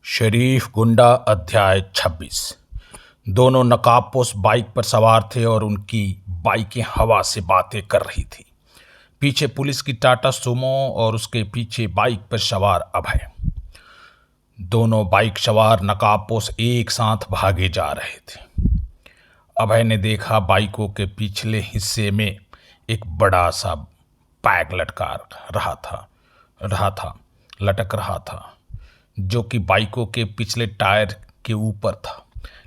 शरीफ गुंडा अध्याय 26। दोनों नकाबपोश बाइक पर सवार थे और उनकी बाइकें हवा से बातें कर रही थी। पीछे पुलिस की टाटा सुमो और उसके पीछे बाइक पर सवार अभय। दोनों बाइक सवार नकाबपोश एक साथ भागे जा रहे थे। अभय ने देखा बाइकों के पिछले हिस्से में एक बड़ा सा बैग लटक रहा था जो कि बाइकों के पिछले टायर के ऊपर था,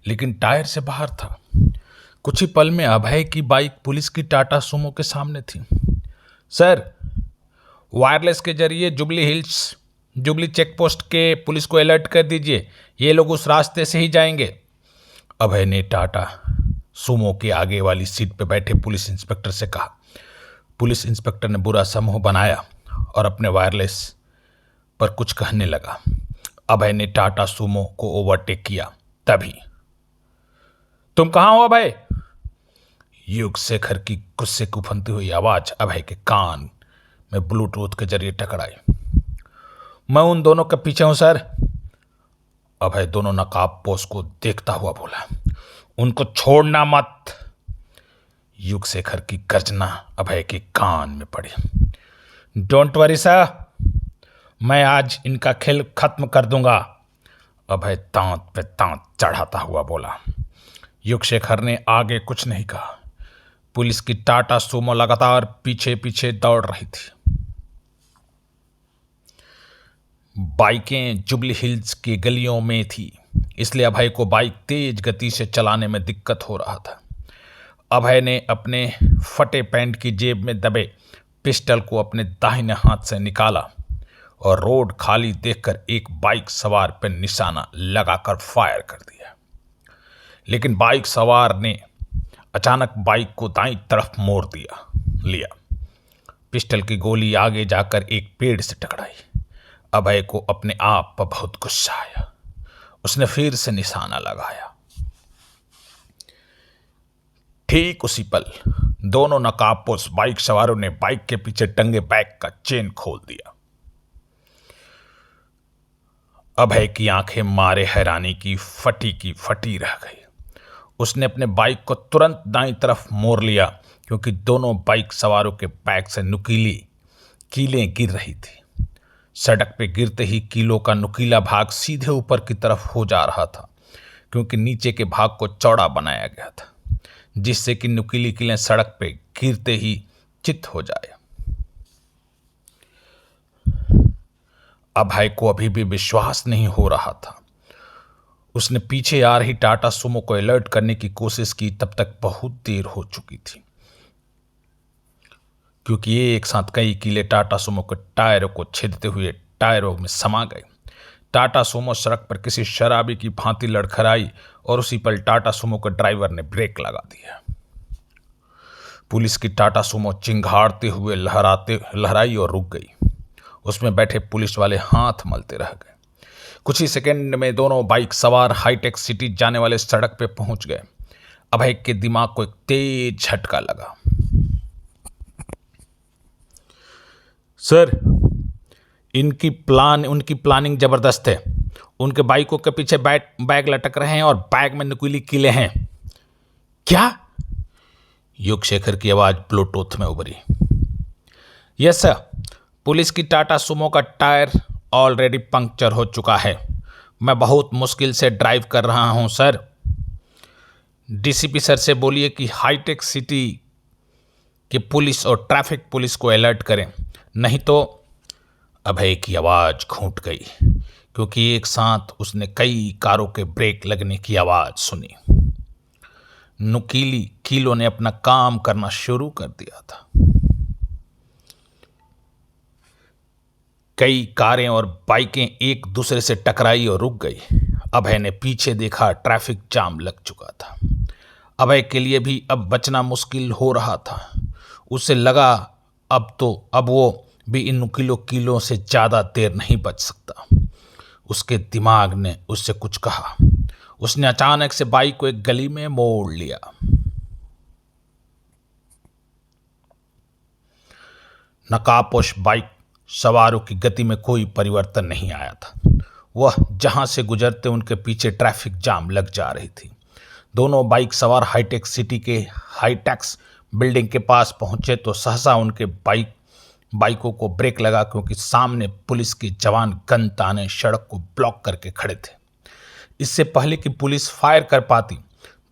लेकिन टायर से बाहर था। कुछ ही पल में अभय की बाइक पुलिस की टाटा सुमो के सामने थी। सर, वायरलेस के जरिए जुबली चेक पोस्ट के पुलिस को अलर्ट कर दीजिए, ये लोग उस रास्ते से ही जाएंगे। अभय ने टाटा सुमो के आगे वाली सीट पर बैठे पुलिस इंस्पेक्टर से कहा। पुलिस इंस्पेक्टर ने बुरा सा मुंह बनाया और अपने वायरलेस पर कुछ कहने लगा। अभय ने टाटा सुमो को ओवरटेक किया। तभी, तुम कहां हो अभय? युग शेखर की गुस्से को उफनती हुई आवाज अभय के कान में ब्लूटूथ के जरिए टकराई। मैं उन दोनों के पीछे हूं सर। अभय दोनों नकाबपोश को देखता हुआ बोला। उनको छोड़ना मत। युग शेखर की गर्जना अभय के कान में पड़ी। डोंट वरी सर, मैं आज इनका खेल खत्म कर दूंगा, अभय दांत पे दांत चढ़ाता हुआ बोला। युग शेखर ने आगे कुछ नहीं कहा। पुलिस की टाटा सुमो लगातार पीछे पीछे दौड़ रही थी। बाइकें जुबली हिल्स की गलियों में थी, इसलिए अभय को बाइक तेज गति से चलाने में दिक्कत हो रहा था। अभय ने अपने फटे पैंट की जेब में दबे पिस्टल को अपने दाहिने हाथ से निकाला और रोड खाली देखकर एक बाइक सवार पर निशाना लगाकर फायर कर दिया। लेकिन बाइक सवार ने अचानक बाइक को दाईं तरफ मोड़ लिया। पिस्टल की गोली आगे जाकर एक पेड़ से टकराई। अभय को अपने आप पर बहुत गुस्सा आया। उसने फिर से निशाना लगाया। ठीक उसी पल दोनों नकाबपोश बाइक सवारों ने बाइक के पीछे टंगे बैग का चेन खोल दिया। अभय की आंखें मारे हैरानी की फटी रह गई। उसने अपने बाइक को तुरंत दाईं तरफ मोड़ लिया, क्योंकि दोनों बाइक सवारों के बैग से नुकीली कीलें गिर रही थी। सड़क पे गिरते ही कीलों का नुकीला भाग सीधे ऊपर की तरफ हो जा रहा था, क्योंकि नीचे के भाग को चौड़ा बनाया गया था, जिससे कि नुकीली कीलें सड़क पे गिरते ही चित हो जाए। अभय को अभी भी विश्वास नहीं हो रहा था। उसने पीछे आ रही टाटा सुमो को अलर्ट करने की कोशिश की, तब तक बहुत देर हो चुकी थी, क्योंकि ये एक साथ कई कीले टाटा सुमो के टायरों को छेदते हुए टायरों में समा गए। टाटा सुमो सड़क पर किसी शराबी की भांति लड़खड़ाई और उसी पल टाटा सुमो के ड्राइवर ने ब्रेक लगा दिया। पुलिस की टाटा सुमो चिंघाड़ते हुए लहराई और रुक गई। उसमें बैठे पुलिस वाले हाथ मलते रह गए। कुछ ही सेकंड में दोनों बाइक सवार हाईटेक सिटी जाने वाले सड़क पे पहुंच गए। अभय के दिमाग को एक तेज झटका लगा। सर, उनकी प्लानिंग जबरदस्त है। उनके बाइकों के पीछे बैग लटक रहे हैं और बैग में नुकीली कीलें हैं। क्या? युग शेखर की आवाज ब्लूटूथ में उभरी। यस सर, पुलिस की टाटा सुमो का टायर ऑलरेडी पंक्चर हो चुका है। मैं बहुत मुश्किल से ड्राइव कर रहा हूं सर। डीसीपी सर से बोलिए कि हाईटेक सिटी की पुलिस और ट्रैफिक पुलिस को अलर्ट करें, नहीं तो। अभय की आवाज घूंट गई, क्योंकि एक साथ उसने कई कारों के ब्रेक लगने की आवाज सुनी। नुकीली कीलों ने अपना काम करना शुरू कर दिया था। कई कारें और बाइकें एक दूसरे से टकराई और रुक गई। अभय ने पीछे देखा, ट्रैफिक जाम लग चुका था। अभय के लिए भी अब बचना मुश्किल हो रहा था। उसे लगा अब वो भी इन नुकीलों कीलों से ज़्यादा देर नहीं बच सकता। उसके दिमाग ने उससे कुछ कहा। उसने अचानक से बाइक को एक गली में मोड़ लिया। नकाबपोश बाइक सवारों की गति में कोई परिवर्तन नहीं आया था। वह जहां से गुजरते उनके पीछे ट्रैफिक जाम लग जा रही थी। दोनों बाइक सवार हाईटेक सिटी के हाईटेक्स बिल्डिंग के पास पहुंचे तो सहसा उनके बाइकों को ब्रेक लगा, क्योंकि सामने पुलिस के जवान गन ताने सड़क को ब्लॉक करके खड़े थे। इससे पहले कि पुलिस फायर कर पाती,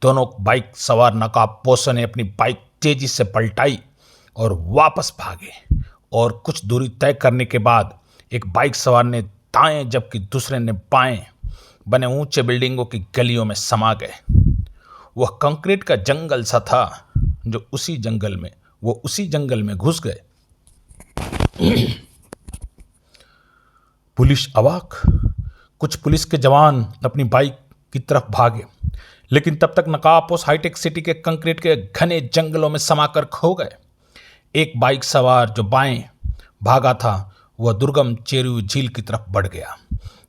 दोनों बाइक सवार नकाबपोशों ने अपनी बाइक तेजी से पलटाई और वापस भागे, और कुछ दूरी तय करने के बाद एक बाइक सवार ने दाएं जबकि दूसरे ने बाएं बने ऊंचे बिल्डिंगों की गलियों में समा गए। वह कंक्रीट का जंगल सा था जो उसी जंगल में घुस गए। पुलिस अवाक। कुछ पुलिस के जवान अपनी बाइक की तरफ भागे, लेकिन तब तक नकाबपोश हाईटेक सिटी के कंक्रीट के घने जंगलों में समाकर खो गए। एक बाइक सवार जो बाएं भागा था वह दुर्गम चेरू झील की तरफ बढ़ गया,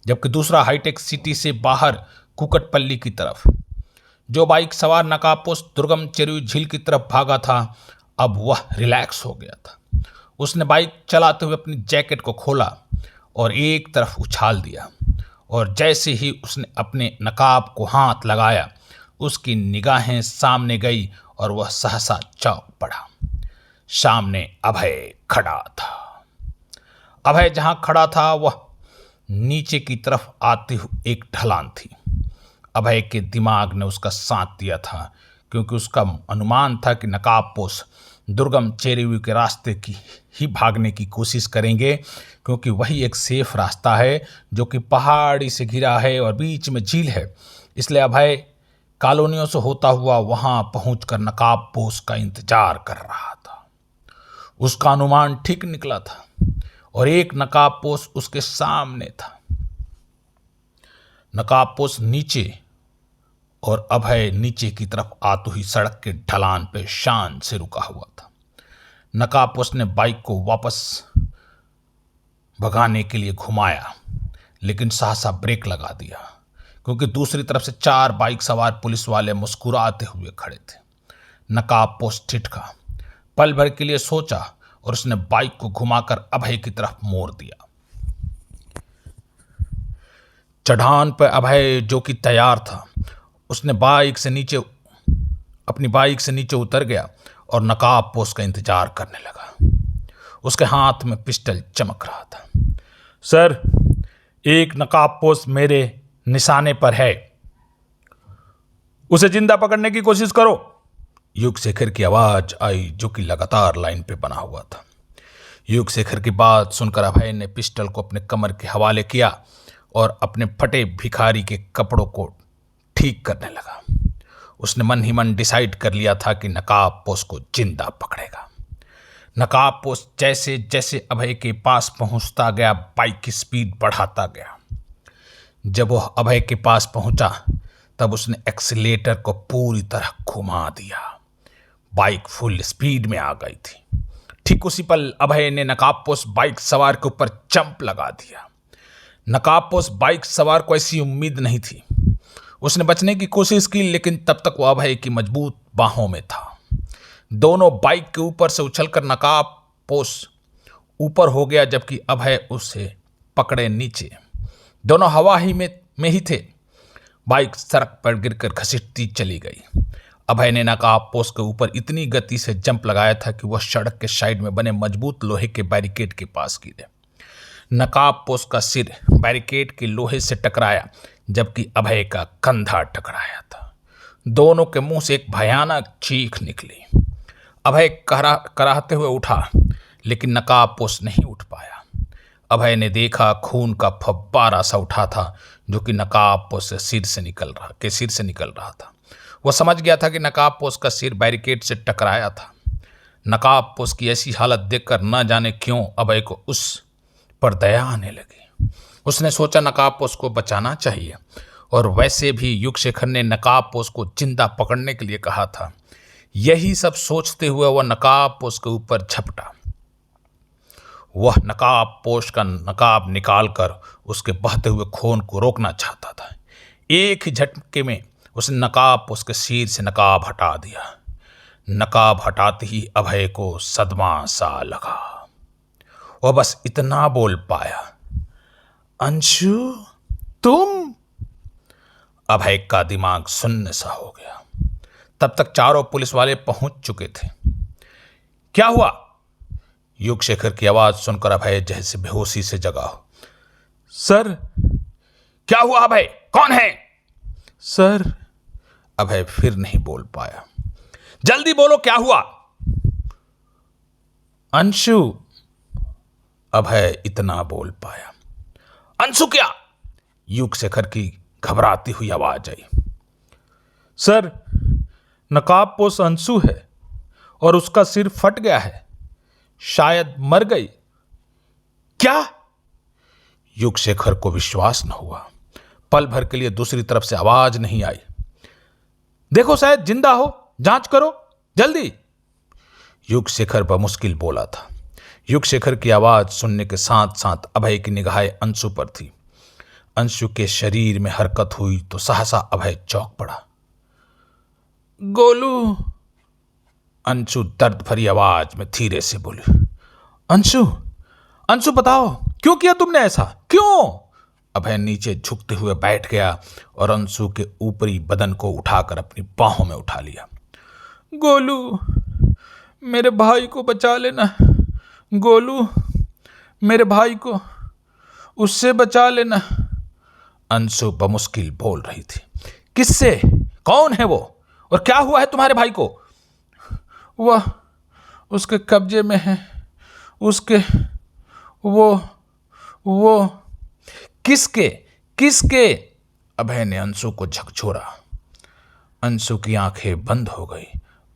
जबकि दूसरा हाईटेक सिटी से बाहर कुकटपल्ली की तरफ। जो बाइक सवार नकाबपोश दुर्गम चेरू झील की तरफ भागा था, अब वह रिलैक्स हो गया था। उसने बाइक चलाते हुए अपनी जैकेट को खोला और एक तरफ उछाल दिया, और जैसे ही उसने अपने नकाब को हाथ लगाया, उसकी निगाहें सामने गई और वह सहसा चौंक पड़ा। सामने अभय खड़ा था। अभय जहां खड़ा था वह नीचे की तरफ आती हुई एक ढलान थी। अभय के दिमाग ने उसका साथ दिया था, क्योंकि उसका अनुमान था कि नकाबपोश दुर्गम चेरुवी के रास्ते की ही भागने की कोशिश करेंगे, क्योंकि वही एक सेफ रास्ता है जो कि पहाड़ी से घिरा है और बीच में झील है। इसलिए अभय कॉलोनियों से होता हुआ वहां पहुंचकर नकाबपोश का इंतजार कर रहा था। उसका अनुमान ठीक निकला था और एक नकाबपोश उसके सामने था। नकाबपोश नीचे और अभय नीचे की तरफ आती हुई सड़क के ढलान पे शान से रुका हुआ था। नकाबपोश ने बाइक को वापस भगाने के लिए घुमाया, लेकिन सहसा ब्रेक लगा दिया, क्योंकि दूसरी तरफ से 4 बाइक सवार पुलिस वाले मुस्कुराते हुए खड़े थे। नकाबपोश ठिठका, पल भर के लिए सोचा और उसने बाइक को घुमाकर अभय की तरफ मोड़ दिया। चढ़ान पर अभय जो कि तैयार था, उसने अपनी बाइक से नीचे उतर गया और नकाबपोश का इंतजार करने लगा। उसके हाथ में पिस्टल चमक रहा था। सर, एक नकाबपोश मेरे निशाने पर है, उसे जिंदा पकड़ने की कोशिश करो। युगशेखर की आवाज आई, जो कि लगातार लाइन पे बना हुआ था। युगशेखर की बात सुनकर अभय ने पिस्टल को अपने कमर के हवाले किया और अपने फटे भिखारी के कपड़ों को ठीक करने लगा। उसने मन ही मन डिसाइड कर लिया था कि नकाबपोश को जिंदा पकड़ेगा। नकाबपोश जैसे जैसे अभय के पास पहुंचता गया, बाइक की स्पीड बढ़ाता गया। जब वह अभय के पास पहुंचा, तब उसने एक्सीलेटर को पूरी तरह घुमा दिया। बाइक फुल स्पीड में आ गई थी। ठीक उसी पल अभय ने नकाबपोश बाइक सवार के ऊपर जंप लगा दिया। नकाबपोश बाइक सवार को ऐसी उम्मीद नहीं थी। उसने बचने की कोशिश की, लेकिन तब तक वह अभय की मजबूत बाहों में था। दोनों बाइक के ऊपर से उछलकर नकाबपोश ऊपर हो गया, जबकि अभय उसे पकड़े नीचे। दोनों हवा ही में ही थे। बाइक सड़क पर गिरकर घसीटती चली गई। अभय ने नकाबपोश के ऊपर इतनी गति से जंप लगाया था कि वह सड़क के साइड में बने मजबूत लोहे के बैरिकेड के पास गिरे। नकाबपोश का सिर बैरिकेड के लोहे से टकराया, जबकि अभय का कंधा टकराया था। दोनों के मुंह से एक भयानक चीख निकली। अभय कराहते हुए उठा, लेकिन नकाबपोश नहीं उठ पाया। अभय ने देखा खून का फव्वारा सा उठा था, जो कि नकाबपोश के सिर से निकल रहा था। वह समझ गया था कि नकाबपोश का सिर बैरिकेड से टकराया था। नकाबपोश की ऐसी हालत देखकर न जाने क्यों अभय को उस पर दया आने लगी। उसने सोचा नकाबपोश को बचाना चाहिए, और वैसे भी युगशेखर ने नकाबपोश को जिंदा पकड़ने के लिए कहा था। यही सब सोचते हुए वह नकाबपोश के ऊपर झपटा। वह नकाबपोश का नकाब निकालकर उसके बहते हुए खून को रोकना चाहता था। एक ही झटके में उसने नकाबपोश के सिर से नकाब हटा दिया। नकाब हटाते ही अभय को सदमा सा लगा। वह बस इतना बोल पाया, अंशु। तुम? अभय का दिमाग सुन्न सा हो गया। तब तक चारों पुलिस वाले पहुंच चुके थे। क्या हुआ? युगशेखर की आवाज सुनकर अभय जैसे बेहोशी से जगा हो। सर। क्या हुआ अभय? कौन है? सर। अभय फिर नहीं बोल पाया। जल्दी बोलो, क्या हुआ? अंशु। अभय इतना बोल पाया। अंशु क्या? युगशेखर की घबराती हुई आवाज आई। सर, नकाबपोश अंशु है और उसका सिर फट गया है, शायद मर गई। क्या? युगशेखर को विश्वास न हुआ। पल भर के लिए दूसरी तरफ से आवाज नहीं आई। देखो, शायद जिंदा हो, जांच करो जल्दी। युगशेखर बमुश्किल बोला था। युगशेखर की आवाज सुनने के साथ साथ अभय की निगाहें अंशु पर थी। अंशु के शरीर में हरकत हुई तो सहसा अभय चौंक पड़ा। गोलू। अंशु दर्द भरी आवाज में धीरे से बोली। अंशु, अंशु बताओ, क्यों किया तुमने ऐसा? क्यों? अभय नीचे झुकते हुए बैठ गया और अंशु के ऊपरी बदन को उठाकर अपनी बाहों में उठा लिया। गोलू, मेरे भाई को बचा लेना। गोलू, मेरे भाई को उससे बचा लेना। अंशु बमुश्किल बोल रही थी। किससे? कौन है वो? और क्या हुआ है तुम्हारे भाई को? वह उसके कब्जे में है। उसके वो किसके? किसके? अभय ने अंशु को झकझोरा। अंशु की आंखें बंद हो गई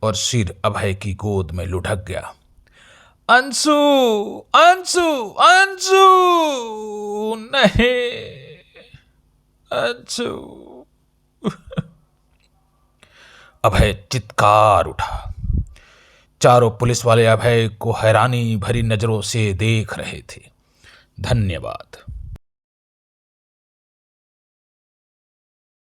और सिर अभय की गोद में लुढ़क गया। अंशु, अंशु, अंशु, नहीं, अंशु। अभय चित्कार उठा। चारों पुलिस वाले अभय को हैरानी भरी नजरों से देख रहे थे। धन्यवाद।